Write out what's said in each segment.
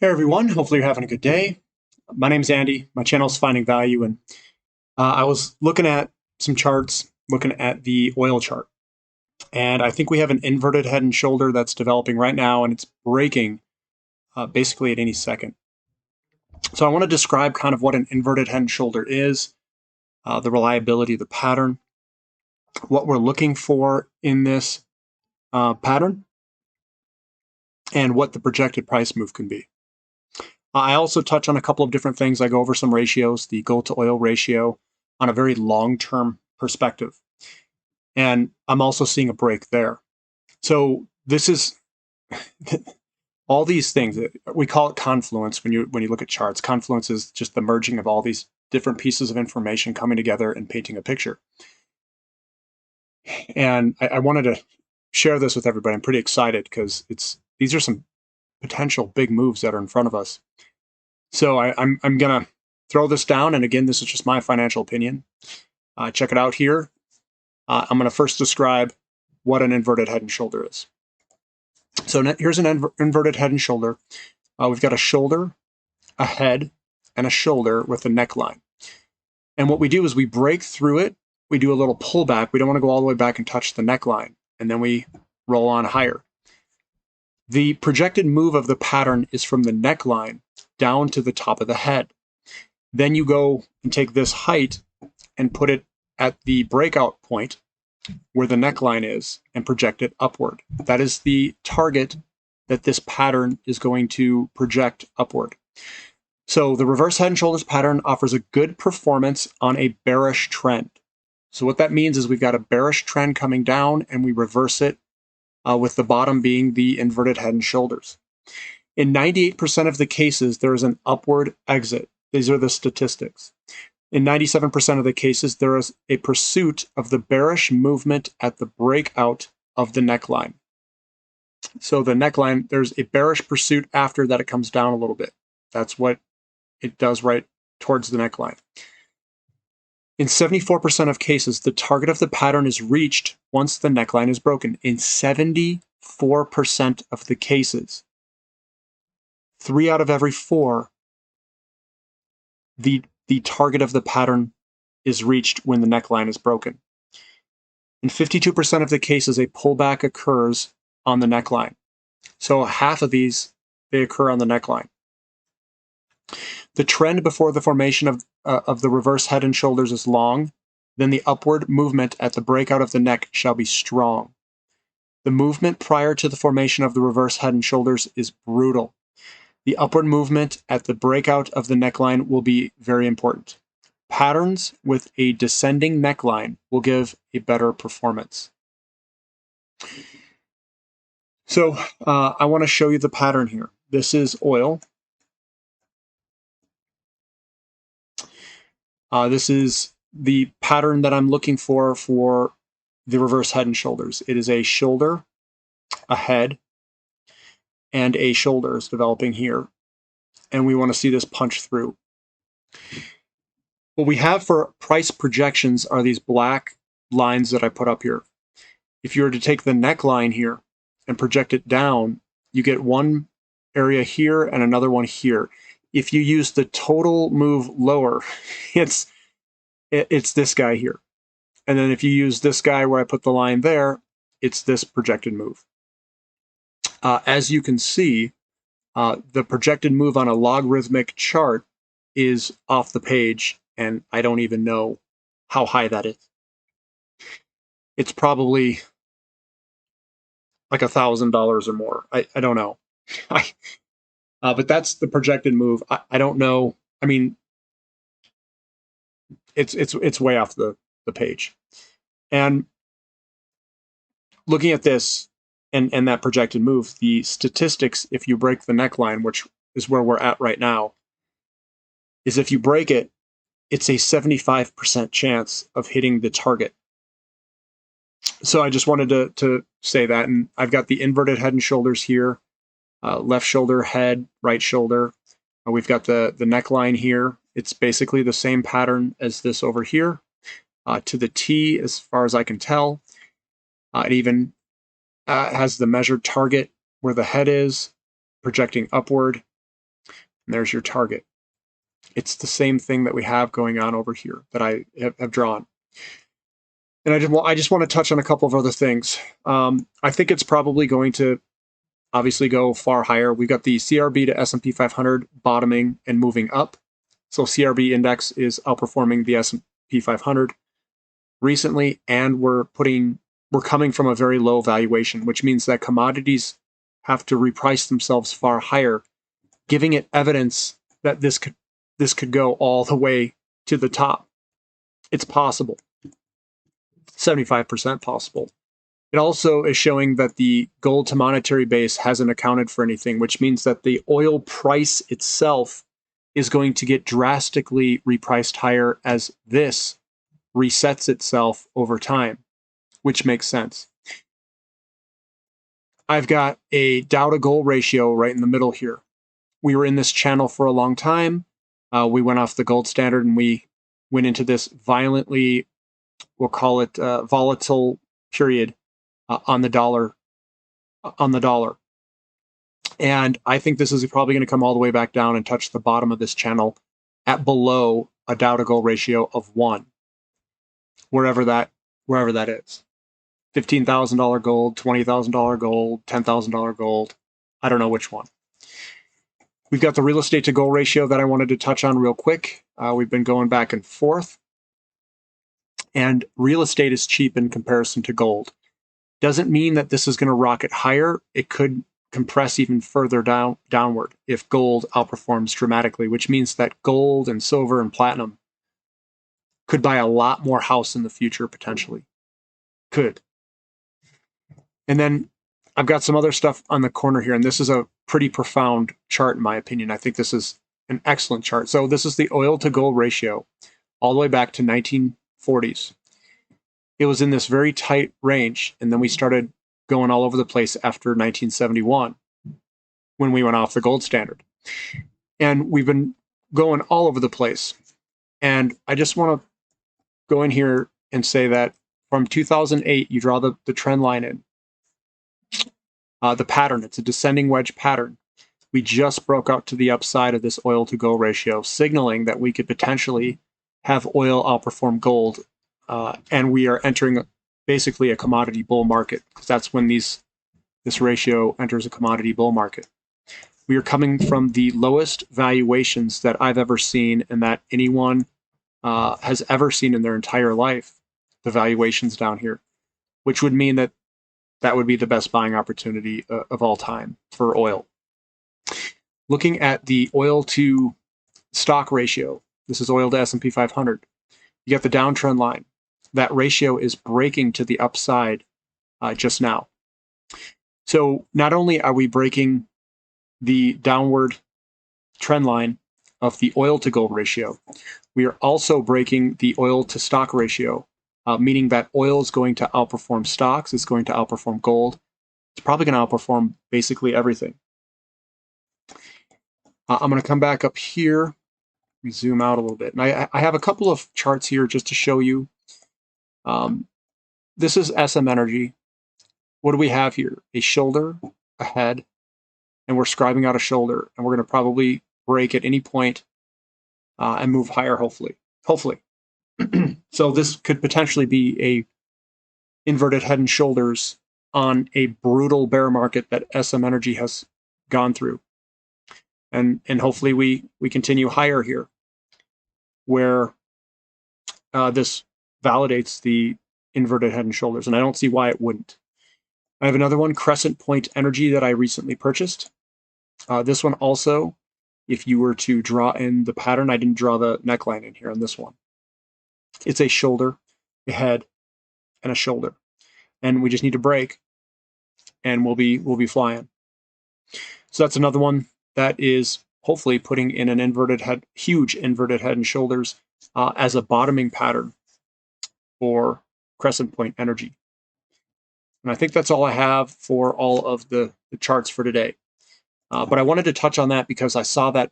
Hey everyone, hopefully you're having a good day. My name's Andy. My channel's Finding Value, and I was looking at some charts, looking at the oil chart, and I think we have an inverted head and shoulder that's developing right now, and it's breaking basically at any second. So I want to describe kind of what an inverted head and shoulder is, the reliability of the pattern, what we're looking for in this pattern, and what the projected price move can be. I also touch on a couple of different things. I go over some ratios, the gold to oil ratio on a very long-term perspective. And I'm also seeing a break there. So this is all these things. We call it confluence when you look at charts. Confluence is just the merging of all these different pieces of information coming together and painting a picture. And I wanted to share this with everybody. I'm pretty excited because these are some potential big moves that are in front of us. So I'm gonna throw this down, and again, this is just my financial opinion. Check it out here. I'm gonna first describe what an inverted head and shoulder is. So here's an inverted head and shoulder. We've got a shoulder, a head, and a shoulder with a neckline. And what we do is we break through it. We do a little pullback. We don't want to go all the way back and touch the neckline, and then we roll on higher. The projected move of the pattern is from the neckline down to the top of the head. Then you go and take this height and put it at the breakout point where the neckline is and project it upward. That is the target that this pattern is going to project upward. So the reverse head and shoulders pattern offers a good performance on a bearish trend. So what that means is we've got a bearish trend coming down and we reverse it with the bottom being the inverted head and shoulders. In 98% of the cases, there is an upward exit. These are the statistics. In 97% of the cases, there is a pursuit of the bearish movement at the breakout of the neckline. So the neckline, there's a bearish pursuit after that it comes down a little bit. That's what it does right towards the neckline. In 74% of cases, the target of the pattern is reached once the neckline is broken. In 74% of the cases, 3 out of every 4, the target of the pattern is reached when the neckline is broken. In 52% of the cases, a pullback occurs on the neckline. So half of these, they occur on the neckline. The trend before the formation of the reverse head and shoulders is long, then the upward movement at the breakout of the neck shall be strong. The movement prior to the formation of the reverse head and shoulders is brutal. The upward movement at the breakout of the neckline will be very important. Patterns with a descending neckline will give a better performance. So I want to show you the pattern here. This is oil. This is the pattern that I'm looking for the reverse head and shoulders. It is a shoulder, a head, and a shoulder is developing here. And we want to see this punch through. What we have for price projections are these black lines that I put up here. If you were to take the neckline here and project it down, you get one area here and another one here. If you use the total move lower, it's this guy here. And then if you use this guy where I put the line there, it's this projected move. As you can see, the projected move on a logarithmic chart is off the page, and I don't even know how high that is. It's probably like $1,000 or more. I don't know. But that's the projected move. I don't know. I mean, it's way off the page. And looking at this and that projected move, the statistics, if you break the neckline, which is where we're at right now, is if you break it, it's a 75% chance of hitting the target. So I just wanted to say that. And I've got the inverted head and shoulders here. Left shoulder, head, right shoulder. We've got the neckline here. It's basically the same pattern as this over here, to the T as far as I can tell. It even has the measured target where the head is, projecting upward. And there's your target. It's the same thing that we have going on over here that I have drawn. And I just want to touch on a couple of other things. I think it's probably going to obviously go far higher. We've got the CRB to S&P 500 bottoming and moving up. So CRB index is outperforming the S&P 500 recently, and we're coming from a very low valuation, which means that commodities have to reprice themselves far higher, giving it evidence that this could go all the way to the top. It's possible. 75% possible. It also is showing that the gold to monetary base hasn't accounted for anything, which means that the oil price itself is going to get drastically repriced higher as this resets itself over time, which makes sense. I've got a Dow to gold ratio right in the middle here. We were in this channel for a long time. We went off the gold standard and we went into this violently, we'll call it volatile period on the dollar. And I think this is probably going to come all the way back down and touch the bottom of this channel at below a Dow to gold ratio of 1, wherever that is. $15,000 gold, $20,000 gold, $10,000 gold. I don't know which one. We've got the real estate to gold ratio that I wanted to touch on real quick. We've been going back and forth. And real estate is cheap in comparison to gold. Doesn't mean that this is going to rocket higher. It could compress even further downward if gold outperforms dramatically, which means that gold and silver and platinum could buy a lot more house in the future, potentially. Could. And then I've got some other stuff on the corner here, and this is a pretty profound chart in my opinion. I think this is an excellent chart. So this is the oil to gold ratio all the way back to 1940s. It was in this very tight range, and then we started going all over the place after 1971 when we went off the gold standard. And we've been going all over the place. And I just want to go in here and say that from 2008, you draw the trend line in. The pattern, it's a descending wedge pattern. We just broke out to the upside of this oil to gold ratio, signaling that we could potentially have oil outperform gold. And we are entering basically a commodity bull market, because that's when this ratio enters a commodity bull market. We are coming from the lowest valuations that I've ever seen and that anyone has ever seen in their entire life, the valuations down here, which would mean that that would be the best buying opportunity of all time for oil. Looking at the oil to stock ratio, this is oil to S&P 500. You got the downtrend line. That ratio is breaking to the upside just now. So not only are we breaking the downward trend line of the oil to gold ratio, we are also breaking the oil to stock ratio, meaning that oil is going to outperform stocks, it's going to outperform gold, it's probably going to outperform basically everything. I'm going to come back up here, let me zoom out a little bit. And I have a couple of charts here just to show you. This is SM Energy. What do we have here? A shoulder, a head, and we're scribing out a shoulder, and we're going to probably break at any point and move higher, hopefully. So this could potentially be a inverted head and shoulders on a brutal bear market that SM Energy has gone through. And hopefully we continue higher here, where this validates the inverted head and shoulders, and I don't see why it wouldn't. I have another one, Crescent Point Energy, that I recently purchased. This one also, if you were to draw in the pattern, I didn't draw the neckline in here on this one. It's a shoulder, a head, and a shoulder. And we just need to break, and we'll be flying. So that's another one that is hopefully putting in an inverted head, huge inverted head and shoulders as a bottoming pattern for Crescent Point Energy. And I think that's all I have for all of the charts for today. But I wanted to touch on that because I saw that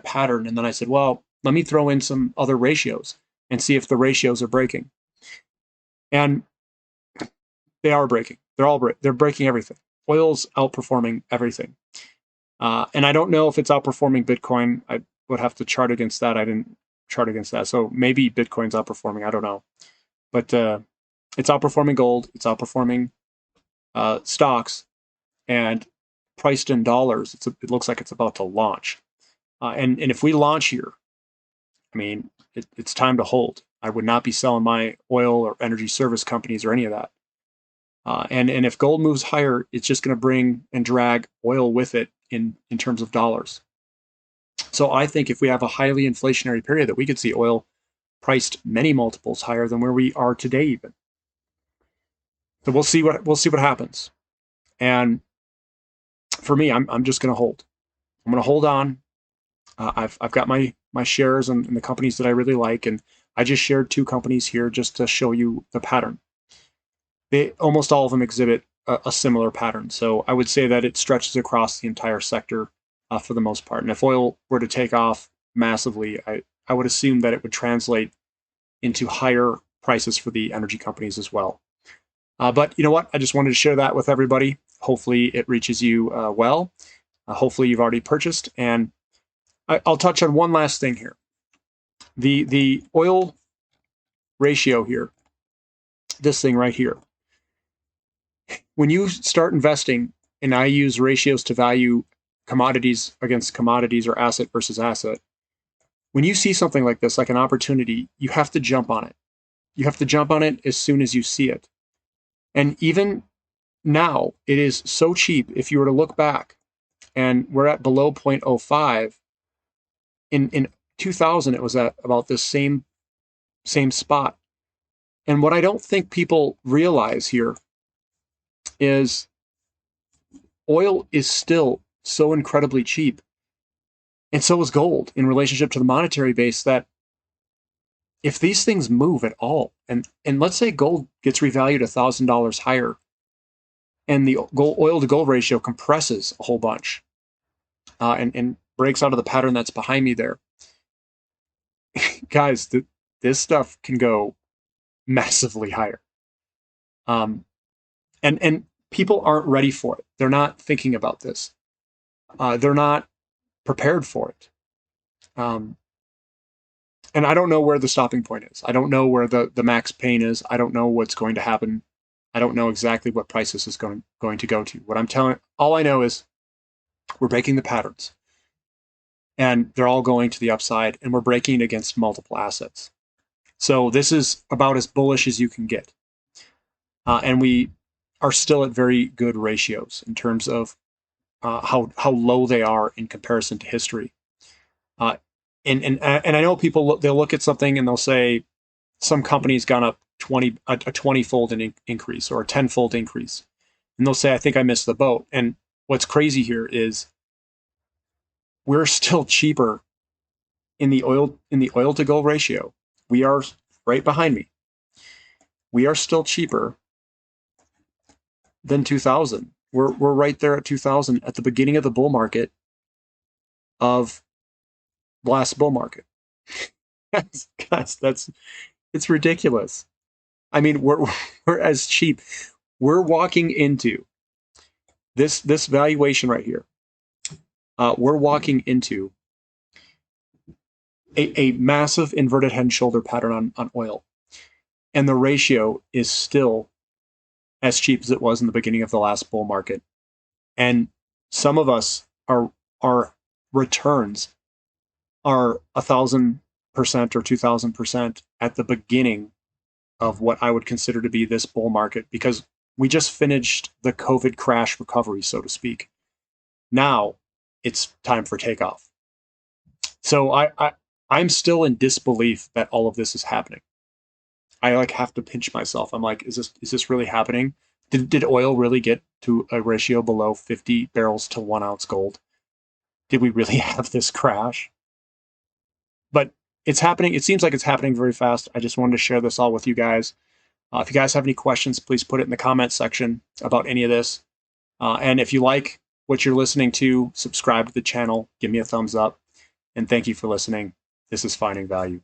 pattern, and then I said, well, let me throw in some other ratios and see if the ratios are breaking. And they are breaking. They're breaking everything. Oil's outperforming everything. And I don't know if it's outperforming Bitcoin. I would have to chart against that. I didn't chart against that. So maybe Bitcoin's outperforming. I don't know. But it's outperforming gold. It's outperforming stocks. And priced in dollars, it looks like it's about to launch. And if we launch here, I mean, it's time to hold. I would not be selling my oil or energy service companies or any of that. And if gold moves higher, it's just going to bring and drag oil with it in terms of dollars. So I think if we have a highly inflationary period, that we could see oil priced many multiples higher than where we are today, even. So we'll see what happens. And for me, I'm just going to hold. I'm going to hold on. I've got my shares in the companies that I really like, and I just shared 2 companies here just to show you the pattern. Almost all of them exhibit a similar pattern. So I would say that it stretches across the entire sector for the most part. And if oil were to take off massively, I would assume that it would translate into higher prices for the energy companies as well. But you know what? I just wanted to share that with everybody. Hopefully it reaches you well. Hopefully you've already purchased. And I'll touch on one last thing here. The oil ratio here, this thing right here. When you start investing, and I use ratios to value commodities against commodities or asset versus asset, when you see something like this, like an opportunity, you have to jump on it. You have to jump on it as soon as you see it. And even now, it is so cheap. If you were to look back, and we're at below 0.05, in 2000, it was at about this same spot. And what I don't think people realize here is oil is still so incredibly cheap. And so is gold in relationship to the monetary base, that if these things move at all, and let's say gold gets revalued $1,000 higher, and the oil to gold ratio compresses a whole bunch, and breaks out of the pattern that's behind me there, guys, this stuff can go massively higher. And people aren't ready for it. They're not thinking about this. They're not prepared for it. And I don't know where the stopping point is. I don't know where the max pain is. I don't know what's going to happen. I don't know exactly what price this is going to go to. What I'm telling, all I know is we're breaking the patterns, and they're all going to the upside, and we're breaking against multiple assets. So this is about as bullish as you can get. And we are still at very good ratios in terms of how low they are in comparison to history. And I know people, they'll look at something and they'll say some company's gone up a 20-fold increase or a 10-fold increase, and they'll say, I think I missed the boat. And what's crazy here is we're still cheaper in the oil to gold ratio. We are right behind me. We are still cheaper than 2000. We're right there at 2000 at the beginning of the bull market of the last bull market. Guys, it's ridiculous. I mean, we're as cheap. We're walking into this valuation right here. We're walking into a massive inverted head and shoulder pattern on oil, and the ratio is still as cheap as it was in the beginning of the last bull market. And some of us, our returns are 1,000% or 2,000% at the beginning of what I would consider to be this bull market, because we just finished the COVID crash recovery, so to speak. Now it's time for takeoff. So I'm still in disbelief that all of this is happening. I have to pinch myself. I'm like, is this really happening? Did oil really get to a ratio below 50 barrels to 1 ounce gold? Did we really have this crash? But it's happening. It seems like it's happening very fast. I just wanted to share this all with you guys. If you guys have any questions, please put it in the comment section about any of this. And if you like what you're listening to, subscribe to the channel, give me a thumbs up, and thank you for listening. This is Finding Value.